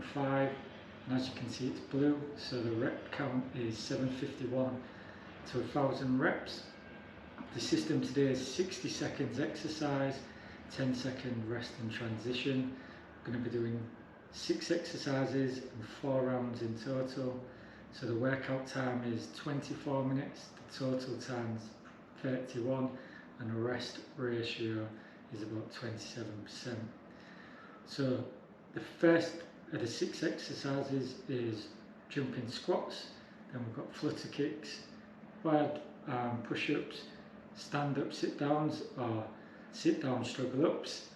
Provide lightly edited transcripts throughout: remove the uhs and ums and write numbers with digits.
5, and as you can see it's blue, so the rep count is 751 to 1000 reps. The system today is 60 seconds exercise, 10-second rest and transition. I'm going to be doing 6 exercises and 4 rounds in total. So the workout time is 24 minutes, the total time's 31, and the rest ratio is about 27%. So the first of the 6 exercises is jumping squats, then we've got flutter kicks, wide arm push-ups, stand-up sit-downs or sit-down struggle-ups,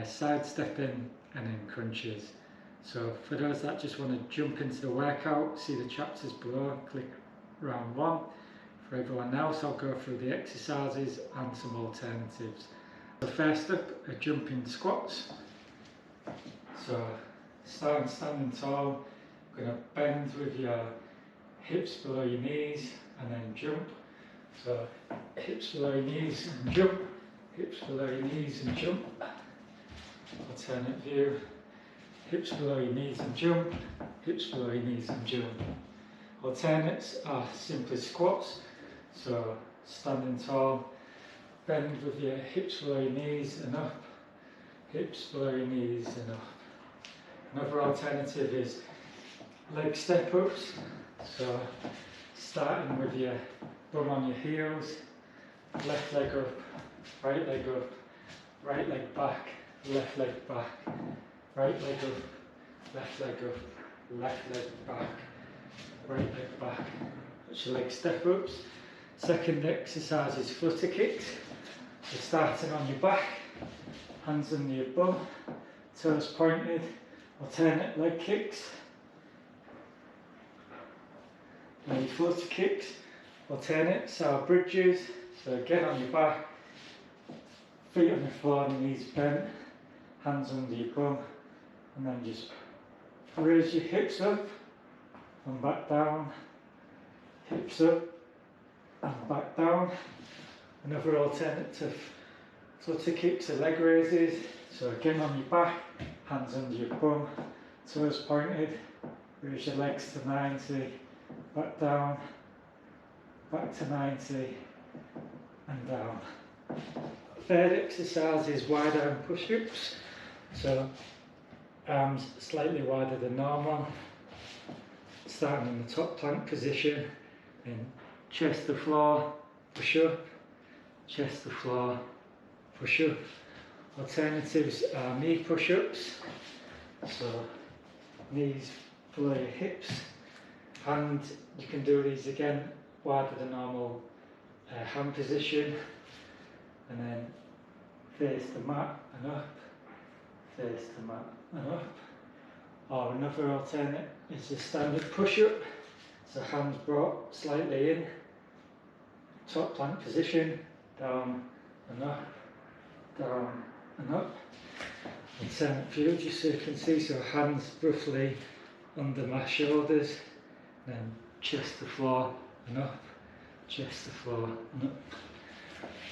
side-stepping, and then crunches. So for those that just want to jump into the workout, see the chapters below, click round 1. For everyone else, I'll go through the exercises and some alternatives. So first up are jumping squats. So starting standing tall, you're going to bend with your hips below your knees and then jump. So hips below your knees and jump, hips below your knees and jump. Alternate view, hips below your knees and jump, hips below your knees and jump. Alternates are simply squats, so standing tall, bend with your hips below your knees and up, hips below your knees and up. Another alternative is leg step ups, so starting with your bum on your heels, left leg up, right leg back, left leg back, right leg up, left leg up, left leg back, right leg back. That's your leg step ups. Second exercise is flutter kicks. So starting on your back, hands under your bum, toes pointed, alternate leg kicks. Then flutter kicks, alternate sour bridges. So again on your back, feet on the floor, knees bent, hands under your bum, and then just raise your hips up and back down, hips up and back down. Another alternative flutter kicks are leg raises. So again on your back, hands under your bum, toes pointed, raise your legs to 90, back down, back to 90, and down. Third exercise is wide arm push-ups. So arms slightly wider than normal, starting in the top plank position, then chest to floor, push up, chest to floor, push up. Alternatives are knee push-ups, so knees below your hips, and you can do these again wider than normal hand position, and then face the mat and up, face the mat and up. Or another alternate is the standard push-up, so hands brought slightly in, top plank position, down and up, down and up. Alternate view, just so you can see, so hands roughly under my shoulders, then chest to floor and up, chest to floor and up.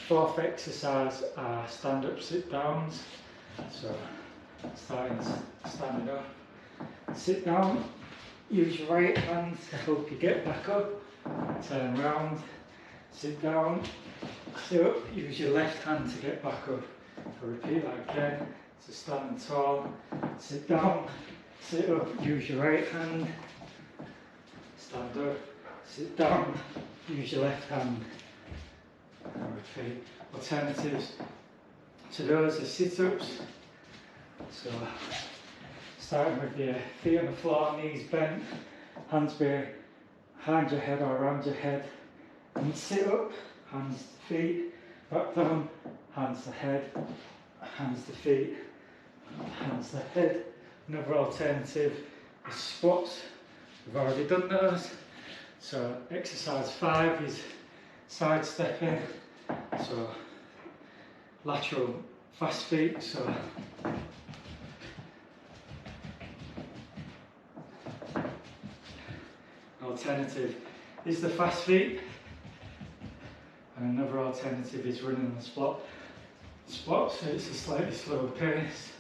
Fourth exercise are stand-up sit-downs. So starting standing up, sit down, use your right hand to help you get back up, turn round, sit down, sit up, use your left hand to get back up. So repeat that again. So standing tall, sit down, sit up, use your right hand, stand up, sit down, use your left hand, and repeat. Alternatives to those are sit-ups. So starting with your feet on the floor, knees bent, hands behind your head or around your head, and sit up, hands to feet, back down, hands to head, hands to feet, hands to head. Another alternative is squats. We've already done those. So exercise 5 is side stepping. So lateral fast feet. So alternative is the fast feet, and another alternative is running on the spot, so it's a slightly slower pace.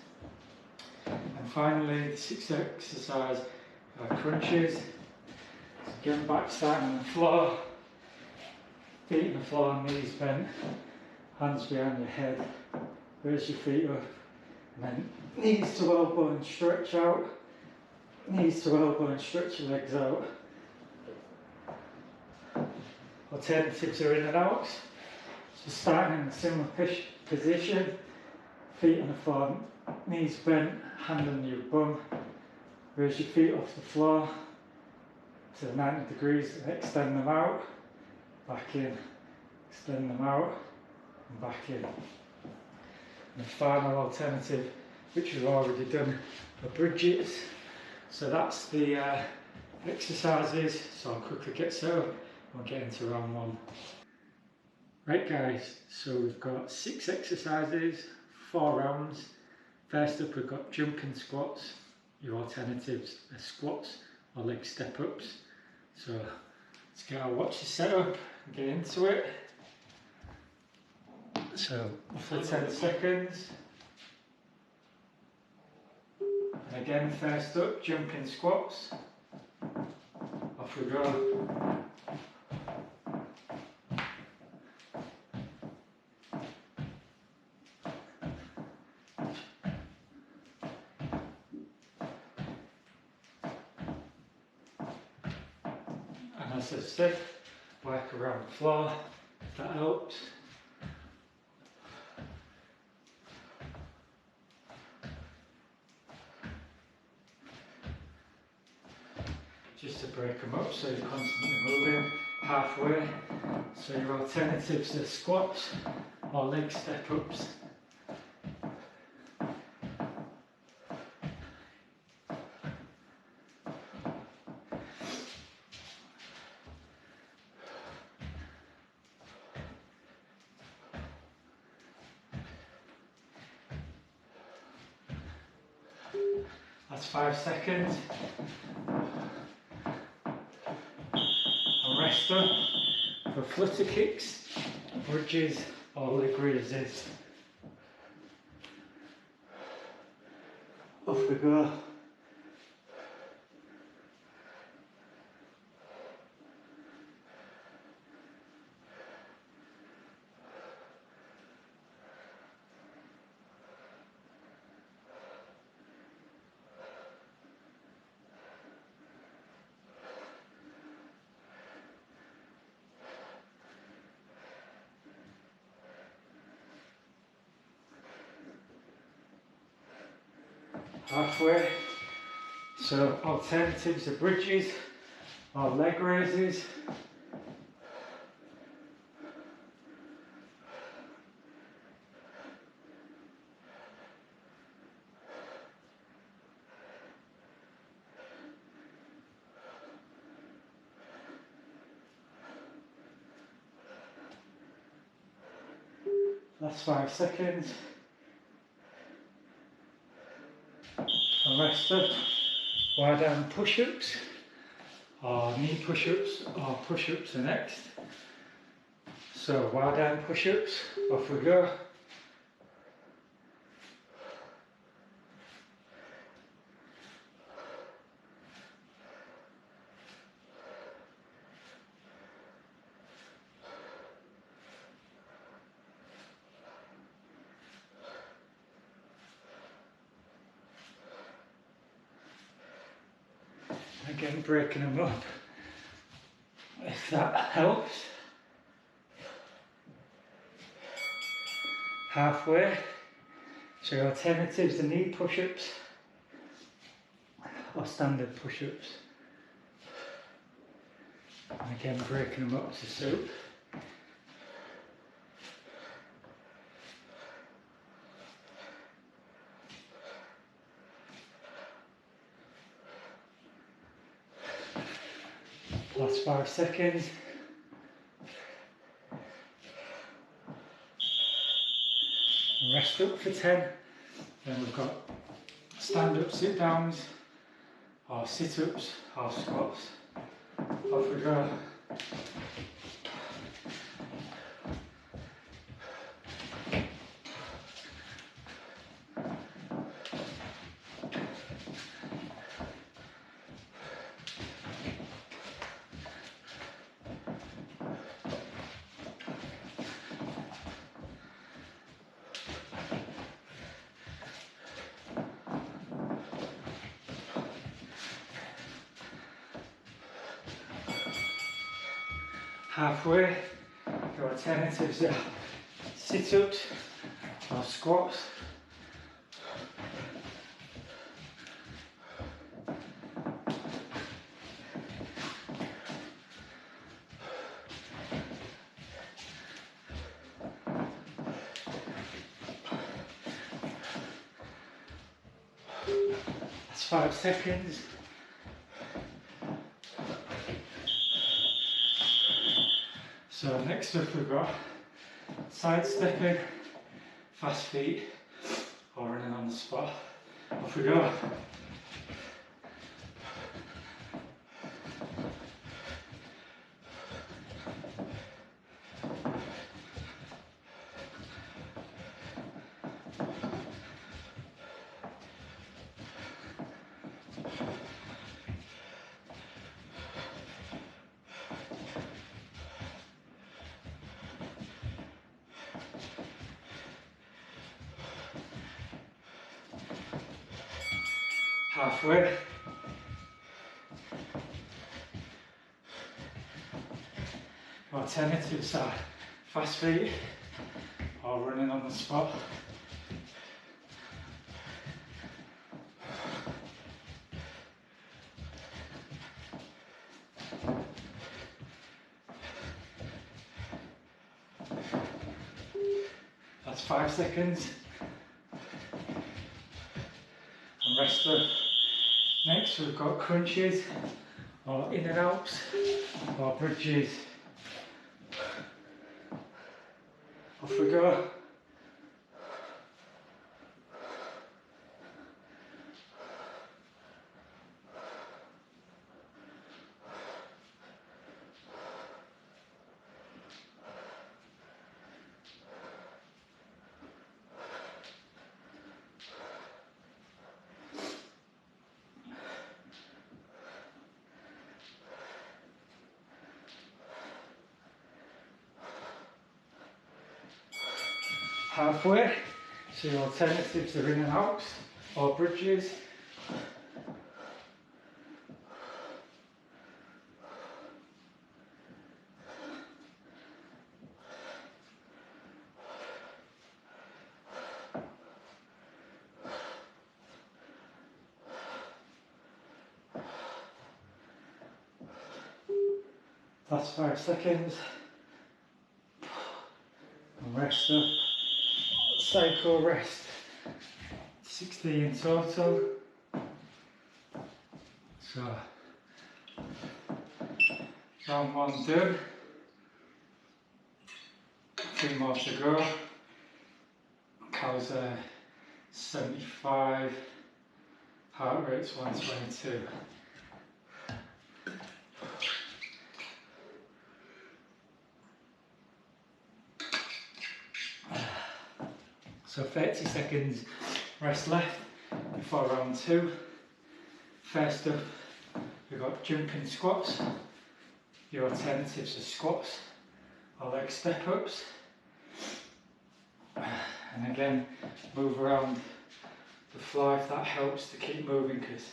And And finally, the sixth exercise are crunches. So again, back starting on the floor, feet on the floor, knees bent, hands behind your head, raise your feet up, and then knees to elbow and stretch out, knees to elbow and stretch your legs out. Alternatives are in and out. So starting in a similar position, feet on the floor, knees bent, hand on your bum, raise your feet off the floor to 90 degrees and extend them out, back in, extend them out and back in. And the final alternative, which we've already done, are bridges. So that's the exercises, so I'll quickly get set up and we'll get into round one. Right guys, so we've got 6 exercises, 4 rounds. First up we've got jumping squats. Your alternatives are squats or leg step ups. So let's get our watches set up and get into it. So for 10 seconds. And again, first up, jumping squats. Off we go. And as I said, work around the floor, if that helps. Just to break them up so you're constantly moving halfway. So your alternatives are squats or leg step ups. That's 5 seconds. And rest up for flutter kicks, bridges or leg raises. Off we go. Halfway. So alternatives are bridges or leg raises. That's 5 seconds. And rest up. Wide down push-ups or knee push-ups or push-ups are next. So wide down push-ups, off we go. Again, breaking them up, if that helps. Halfway. So your alternatives are knee push-ups or standard push-ups. And again, breaking them up to suit. Last 5 seconds. And rest up for 10. Then we've got stand-up sit-downs, or sit-ups, or squats. Off we go. Halfway, your alternatives are sit-ups or squats. That's 5 seconds. So next up we've got side stepping, fast feet, or running on the spot. Off we go. Halfway. Alternatives are fast feet or running on the spot. That's 5 seconds. And rest up. Next we've got crunches or in and outs or bridges. Off we go. Halfway, so your alternatives are in and outs or bridges. That's 5 seconds. And rest up. Cycle rest. 60 in total. So round 1 done. 3 more to go. Cows 75. Heart rate's 122. So 30 seconds rest left before round 2. First up, we've got jumping squats. Your alternatives are squats or leg step ups. And again, move around the floor if that helps to keep moving, because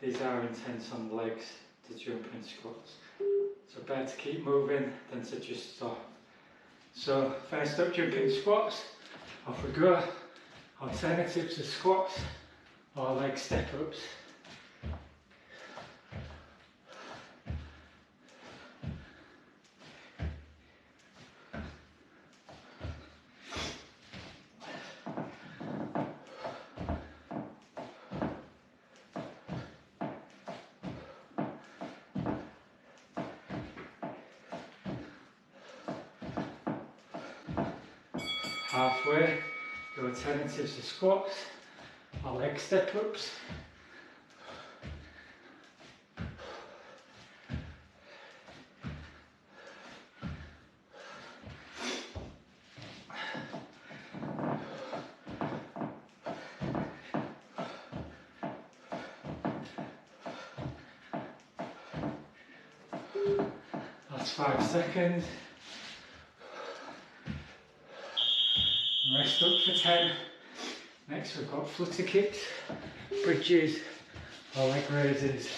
these are intense on the legs to jumping squats. So better to keep moving than to just stop. So first up, jumping squats. Off we go. Alternatives are squats or leg step ups. Halfway, your alternatives are squats or leg step ups. That's 5 seconds. Rest up for 10. Next we've got flutter kicks, bridges or leg raises.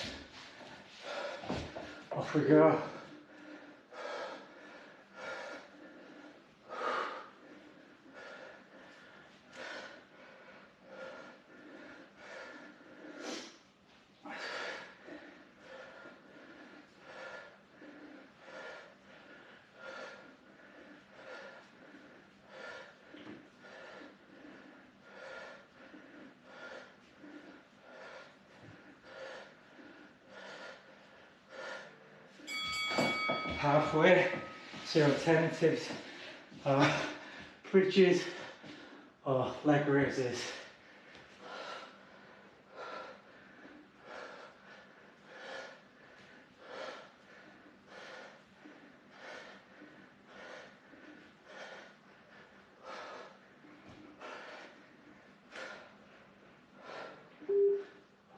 Off we go. halfway. So your alternatives are bridges or leg raises.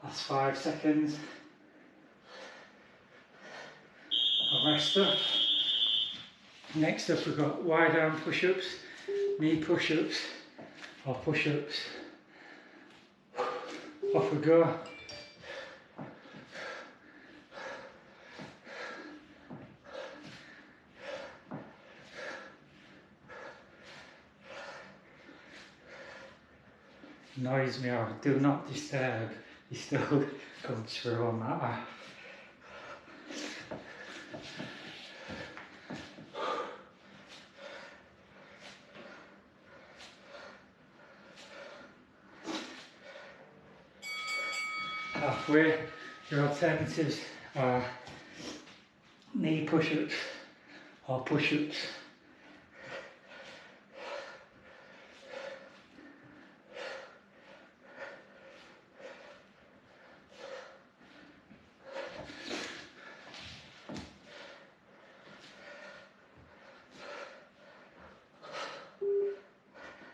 That's 5 seconds. I'll rest up. Next up we've got wide arm push-ups, knee push-ups or push-ups. Off we go. Annoys me out, do not disturb. You still come through on that half. Halfway, your alternatives are knee push-ups or push-ups.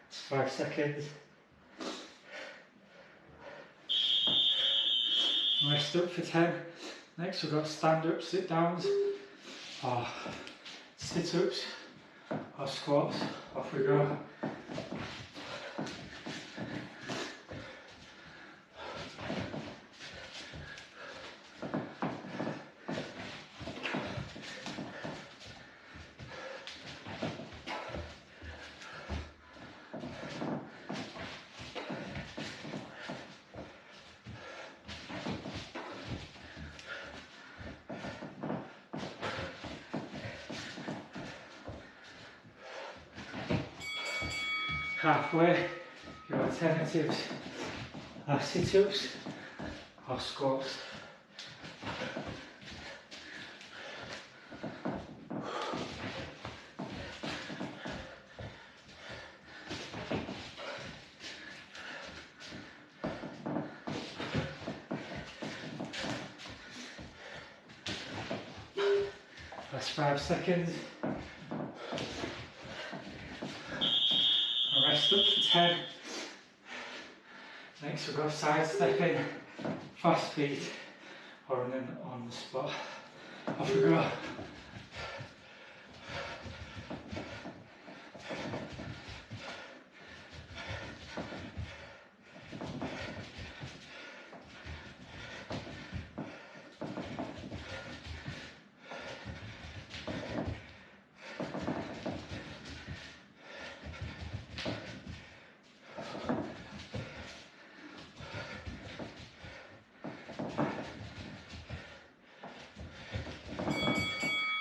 It's 5 seconds. Rest up for 10. Next we've got stand-up, sit-downs, or sit-ups, or squats. Off we go. Halfway, your alternatives are sit-ups or squats. That's 5 seconds. Rest up for 10. Next we've got side stepping, fast feet, or running on the spot. Off we go.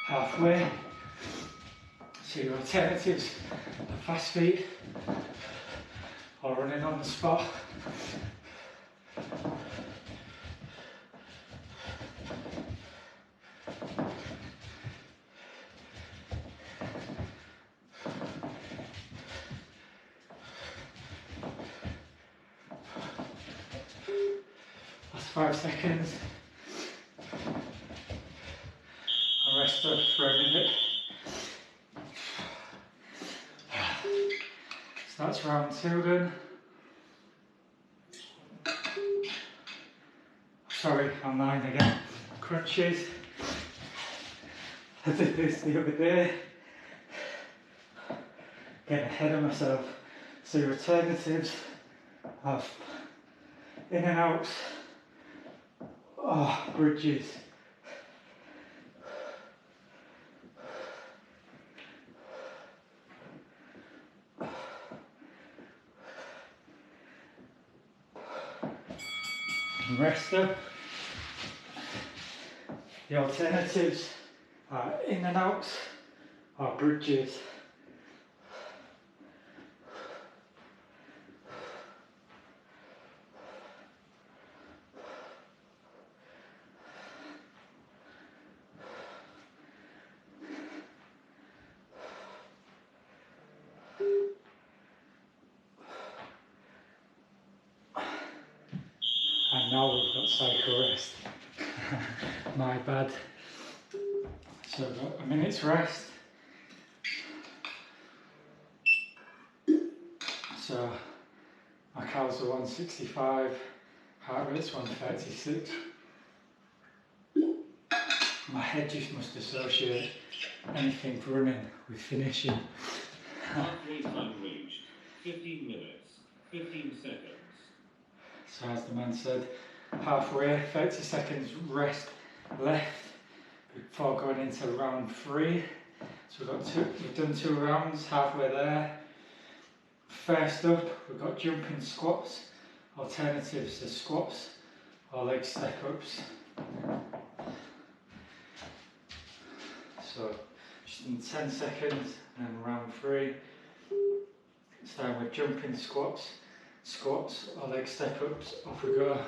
Halfway, so your alternatives are fast feet or running on the spot. That's 5 seconds. I'll rest up for a minute. So that's round 2 done. Sorry, I'm lying again. Crunches. I did this the other day. Getting ahead of myself. So your alternatives have in and outs, bridges. Rest up. The alternatives are in and outs or bridges. now we've got cycle rest. My bad. So we've got a minute's rest. So my calories are 165, heart rate's 136. My head just must associate anything running with finishing. Halfway time reached. 15 minutes, 15 seconds. So as the man said, halfway, 30 seconds rest left before going into round 3. So we've done 2 rounds, halfway there. First up, we've got jumping squats, alternatives to squats or leg step ups. So just in 10 seconds, and then round 3. Starting with jumping squats or leg step ups, off we go.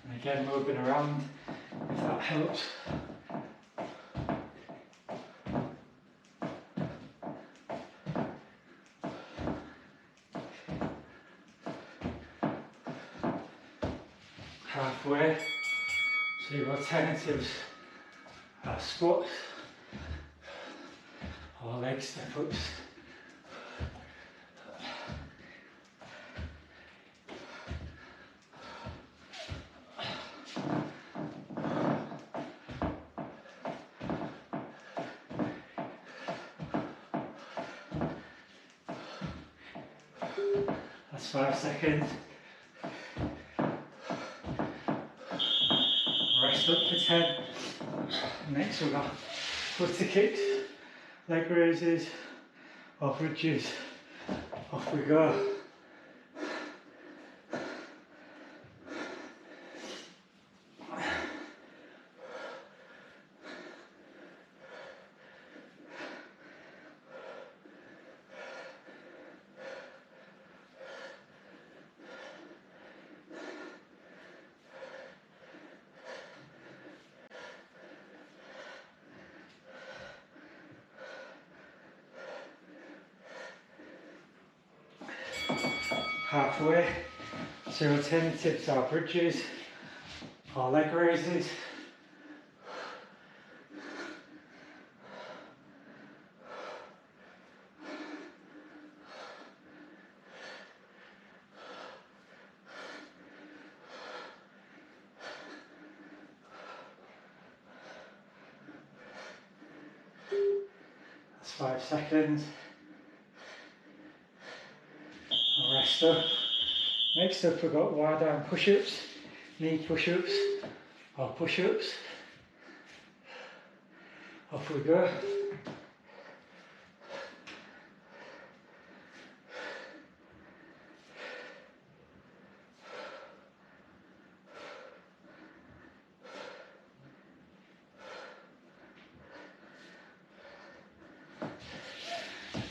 And again, moving around, if that helps. Halfway, so your alternatives are squats or leg step ups. That's 5 seconds. Rest up for 10. Next we've got flutter kicks, leg raises, or bridges. Off we go. Halfway, so alternatives are bridges or leg raises. That's 5 seconds. I'll rest up. Next up we've got wide arm push-ups, knee push-ups or push-ups. Off we go.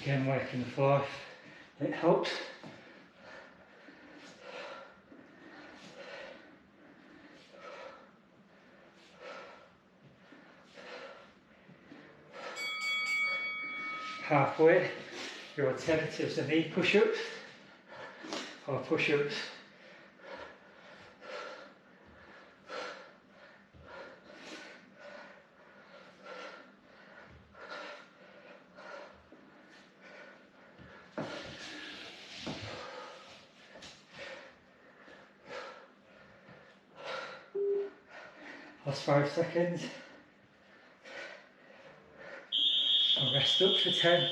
Again, working the floor, it helps. Halfway, your alternatives are knee push-ups or push-ups. Last 5 seconds. I'll rest up for 10.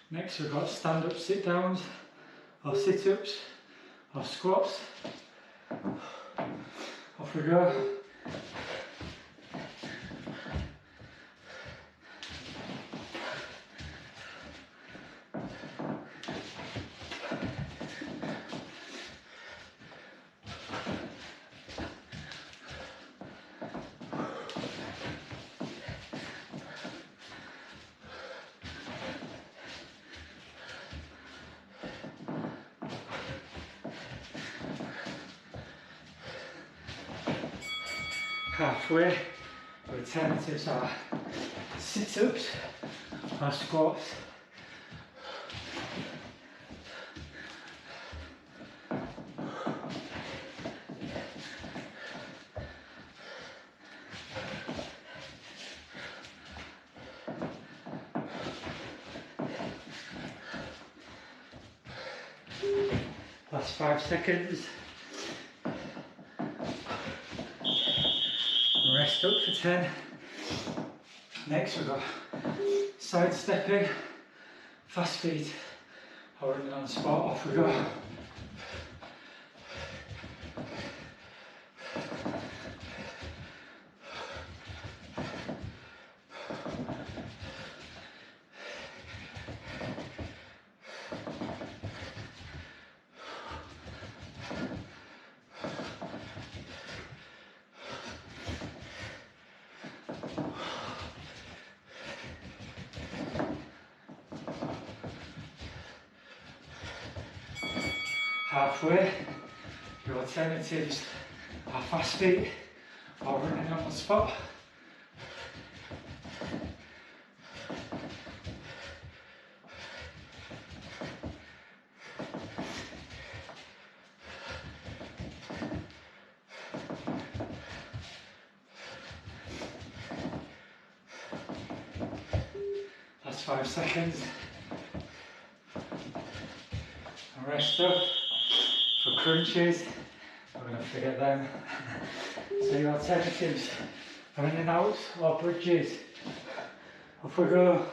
Next we've got stand-up sit downs or sit-ups or squats. Off we go. halfway. The alternatives are sit-ups or squats. Last 5 seconds. Rest up for 10. Next we've got side stepping, fast feet, or running on the spot. Off we go. Halfway, your alternatives are fast feet or running on the spot. Last 5 seconds. And rest up. For crunches, we're going to forget them. So your alternatives are in and out or bridges. Off we go.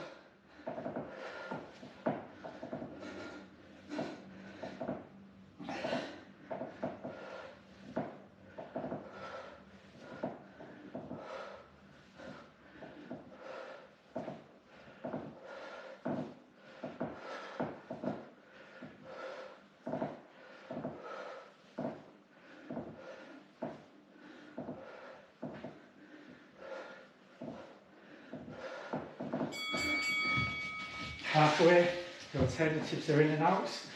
Halfway, the alternatives are in and outs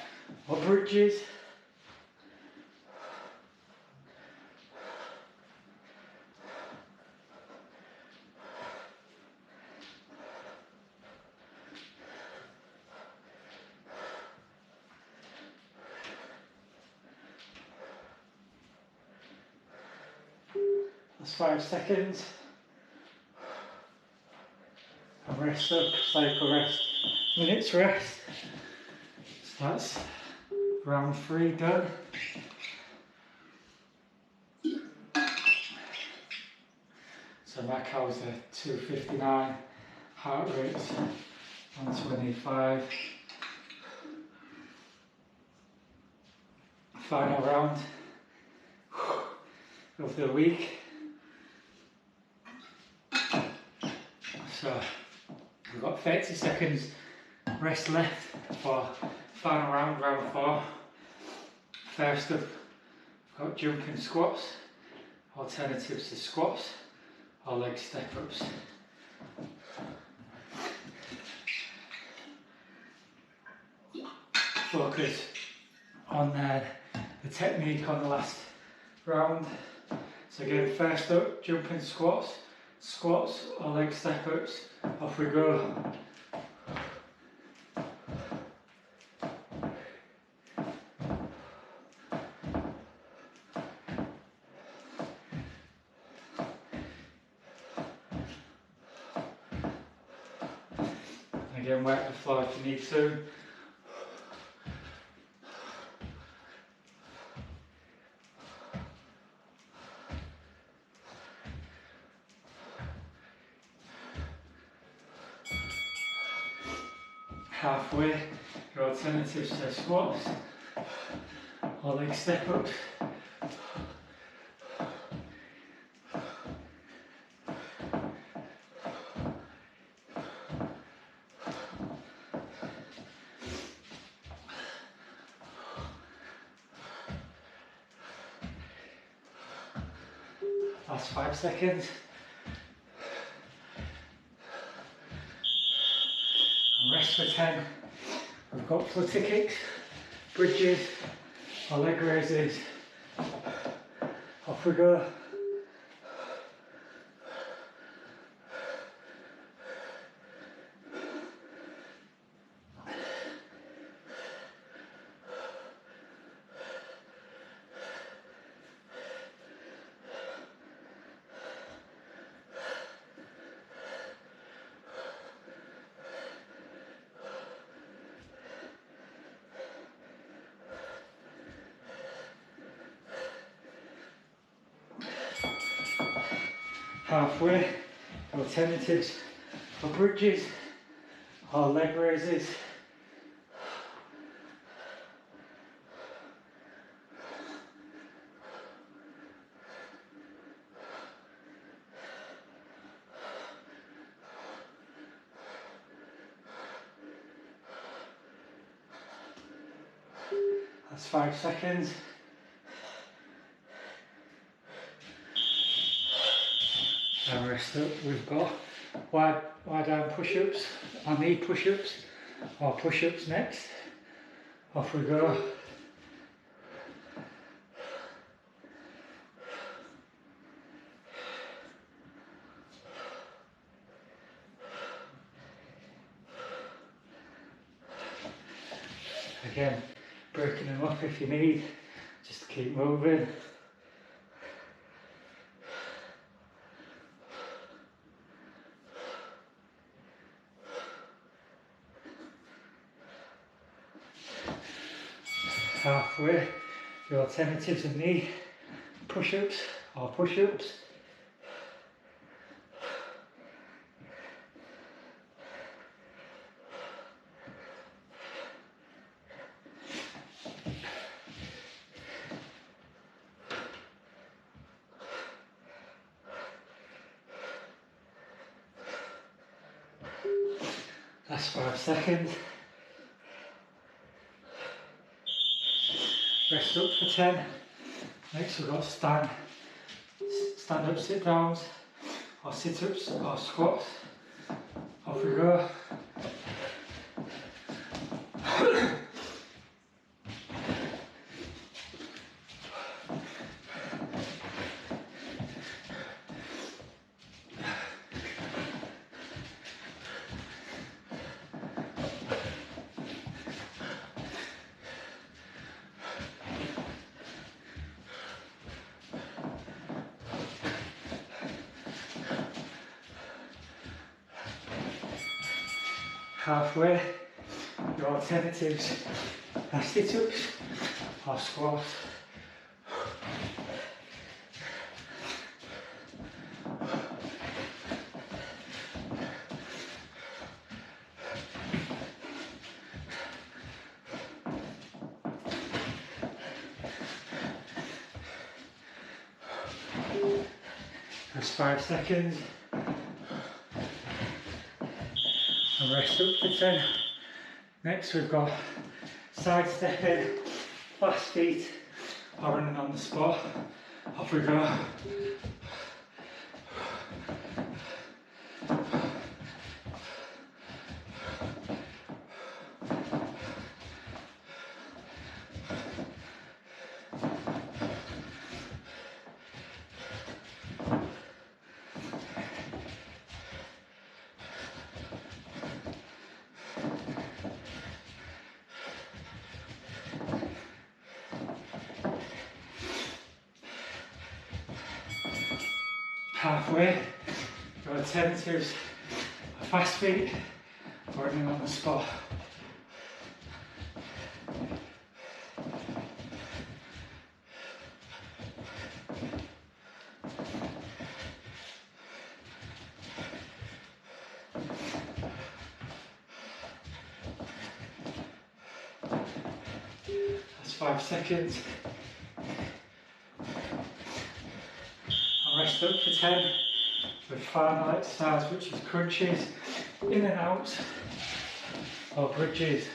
or bridges. That's 5 seconds. And rest up, cycle rest. Minutes rest. So that's round 3 done. So my cows are 259, heart rate's 125. Final round of the week. So we've got 30 seconds rest left for final round, round 4. First up, we've got jumping squats, alternatives to squats or leg step-ups. Focus on the technique on the last round. So again, first up, jumping squats, squats or leg step-ups. Off we go. Again, work the floor if you need to. Halfway, your alternatives to squats or leg step-ups. Last 5 seconds. And rest for 10. We've got flutter kicks, bridges, or leg raises. Off we go. Halfway, alternatives for bridges or leg raises. That's 5 seconds. And rest up. We've got wide arm push-ups, or knee push-ups, or push-ups next. Off we go. Again, breaking them up if you need, just to keep moving. Halfway, the alternatives are knee push-ups or push-ups. That's 5 seconds. Rest up for 10. Next we've got stand up, sit downs, or sit ups or squats. Off we go. Halfway, your alternatives are sit-ups or squats. That's 5 seconds. And rest up for 10. Next we've got side stepping, fast feet, or running on the spot. Off we go. Halfway, your alternatives are fast feet or running on the spot. That's 5 seconds. Rest up for 10 with final exercise, which is crunches, in and out, or bridges.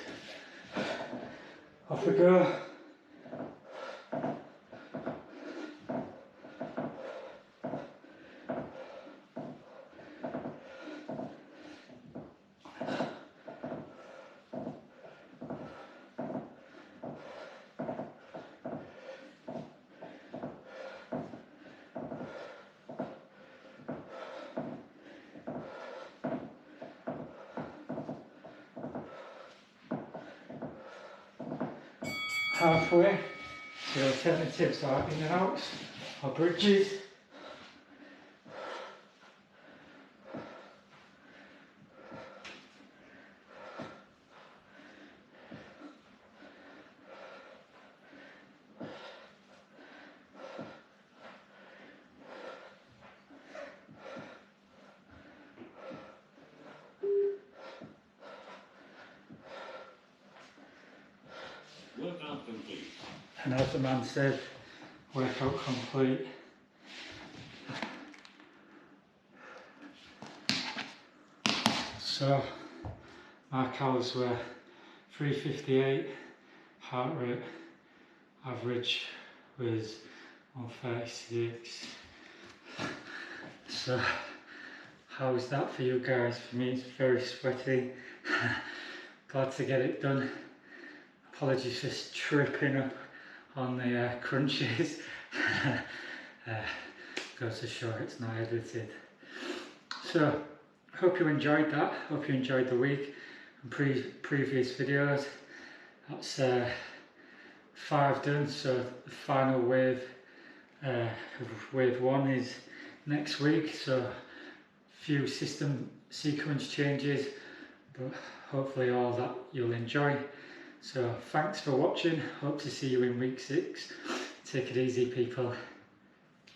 Off we go. Halfway, the alternatives are in and outs or bridges. And as the man said, workout complete. So my calories were 358, heart rate average was 136. So how is that for you guys? For me it's very sweaty. Glad to get it done. Apologies for tripping up on the crunches. Goes to show it's not edited. So hope you enjoyed that. Hope you enjoyed the week and previous videos. That's 5 done, so the final wave of wave 1 is next week, so few system sequence changes, but hopefully all that you'll enjoy. So thanks for watching, hope to see you in week 6. Take it easy people.